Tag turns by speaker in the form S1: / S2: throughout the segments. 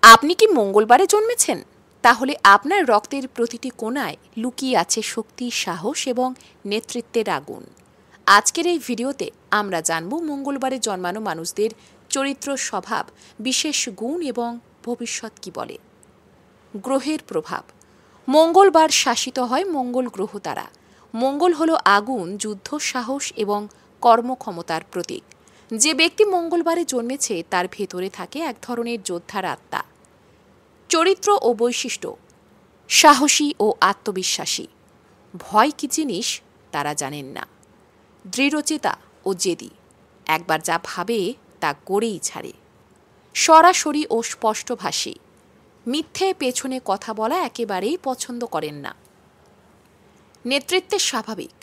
S1: আপনি কি মঙ্গলবারে জন্মেছেন? তাহলে আপনার রক্তের প্রতিটি কোণায় লুকিয়ে আছে শক্তি, সাহস এবং নেতৃত্বের আগুন। আজকের এই ভিডিওতে আমরা জানব মঙ্গলবারে জন্মানো মানুষদের চরিত্র, স্বভাব, বিশেষ গুণ এবং ভবিষ্যৎ কী বলে। গ্রহের প্রভাব। মঙ্গলবার শাসিত হয় মঙ্গল গ্রহ দ্বারা। মঙ্গল হল আগুন, যুদ্ধ, সাহস এবং কর্মক্ষমতার প্রতীক। যে ব্যক্তি মঙ্গলবারে জন্মেছে তার ভেতরে থাকে এক ধরনের যোদ্ধার আত্মা। চরিত্র ও বৈশিষ্ট্য: সাহসী ও আত্মবিশ্বাসী। ভয় কী জিনিস তারা জানেন না। দৃঢ়চেতা ও জেদি। একবার যা ভাবে তা করেই ছাড়ে। সরাসরি ও স্পষ্টভাষী। মিথ্যে পেছনে কথা বলা একেবারেই পছন্দ করেন না। নেতৃত্বের স্বাভাবিক।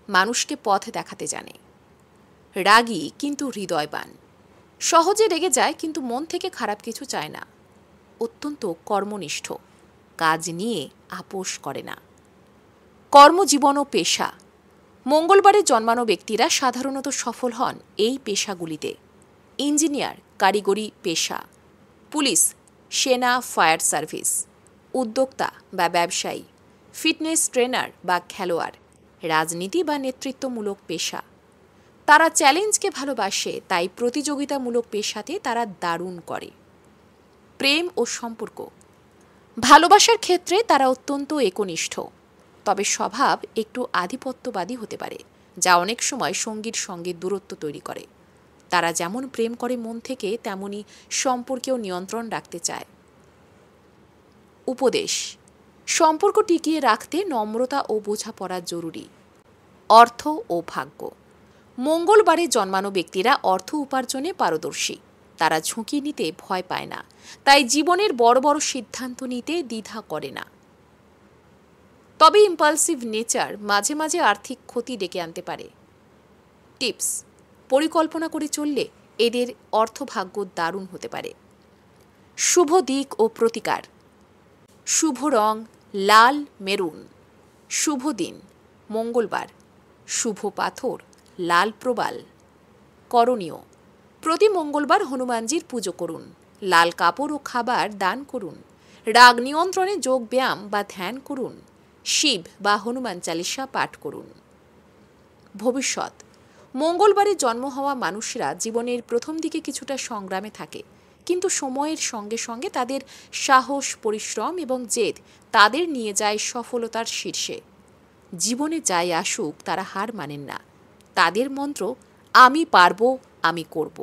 S1: মানুষকে পথ দেখাতে জানে। রাগী কিন্তু হৃদয়বান। সহজে রেগে যায় কিন্তু মন থেকে খারাপ কিছু চায় না। অত্যন্ত কর্মনিষ্ঠ। কাজ নিয়ে আপোষ করে না। কর্মজীবন ও পেশা। মঙ্গলবারে জন্মানো ব্যক্তিরা সাধারণত সফল হন এই পেশাগুলিতে: ইঞ্জিনিয়ার, কারিগরি পেশা; পুলিশ, সেনা, ফায়ার সার্ভিস; উদ্যোক্তা বা ব্যবসায়ী; ফিটনেস ট্রেনার বা খেলোয়াড়; রাজনীতি বা নেতৃত্বমূলক পেশা। তারা চ্যালেঞ্জকে ভালোবাসে, তাই প্রতিযোগিতামূলক পেশাতে তারা দারুণ করে। প্রেম ও সম্পর্ক। ভালোবাসার ক্ষেত্রে তারা অত্যন্ত একনিষ্ঠ, তবে স্বভাব একটু আধিপত্যবাদী হতে পারে, যা অনেক সময় সঙ্গীর সঙ্গে দূরত্ব তৈরি করে। তারা যেমন প্রেম করে মন থেকে, তেমনি সম্পর্কেও নিয়ন্ত্রণ রাখতে চায়। উপদেশ: সম্পর্ক টিকিয়ে রাখতে নম্রতা ও বোঝাপড়া জরুরি। অর্থ ও ভাগ্য। মঙ্গলবারে জন্মানো ব্যক্তিরা অর্থ উপার্জনে পারদর্শী। তারা ঝুঁকি নিতে ভয় পায় না, তাই জীবনের বড় বড় সিদ্ধান্ত নিতে দ্বিধা করে না। তবে ইম্পালসিভ নেচার মাঝে মাঝে আর্থিক ক্ষতি ডেকে আনতে পারে। টিপস: পরিকল্পনা করে চললে এদের অর্থভাগ্য দারুণ হতে পারে। শুভ দিক ও প্রতিকার: শুভ রং লাল, মেরুন। শুভ দিন মঙ্গলবার। শুভ পাথর লাল প্রবাল। করণীয়: প্রতি মঙ্গলবার হনুমানজির পুজো করুন। লাল কাপড় ও খাবার দান করুন। রাগ নিয়ন্ত্রণে যোগ ব্যায়াম বা ধ্যান করুন। শিব বা হনুমান চালিসা পাঠ করুন। ভবিষ্যৎ: মঙ্গলবারে জন্ম হওয়া মানুষরা জীবনের প্রথম দিকে কিছুটা সংগ্রামে থাকে, কিন্তু সময়ের সঙ্গে সঙ্গে তাদের সাহস, পরিশ্রম এবং জেদ তাদের নিয়ে যায় সফলতার শীর্ষে। জীবনে যাই আসুক তারা হার মানেন না। তাদের মন্ত্র আমি পারবো, আমি করব।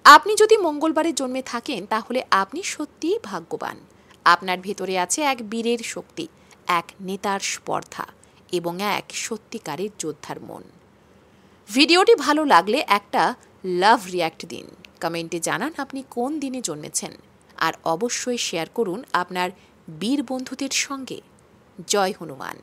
S1: আপনি যদি মঙ্গলবারে জন্মে থাকেন তাহলে আপনি সত্যিই ভাগ্যবান। আপনার ভেতরে আছে এক বীরের শক্তি, এক নেতার স্পর্ধা এবং এক সত্যিকারের যোদ্ধার মন। ভিডিওটি ভালো লাগলে একটা লাভ রিয়্যাক্ট দিন। কমেন্টে জানান আপনি কোন দিনে জন্মেছেন, আর অবশ্যই শেয়ার করুন আপনার বীর বন্ধুদের সঙ্গে। জয় হনুমান।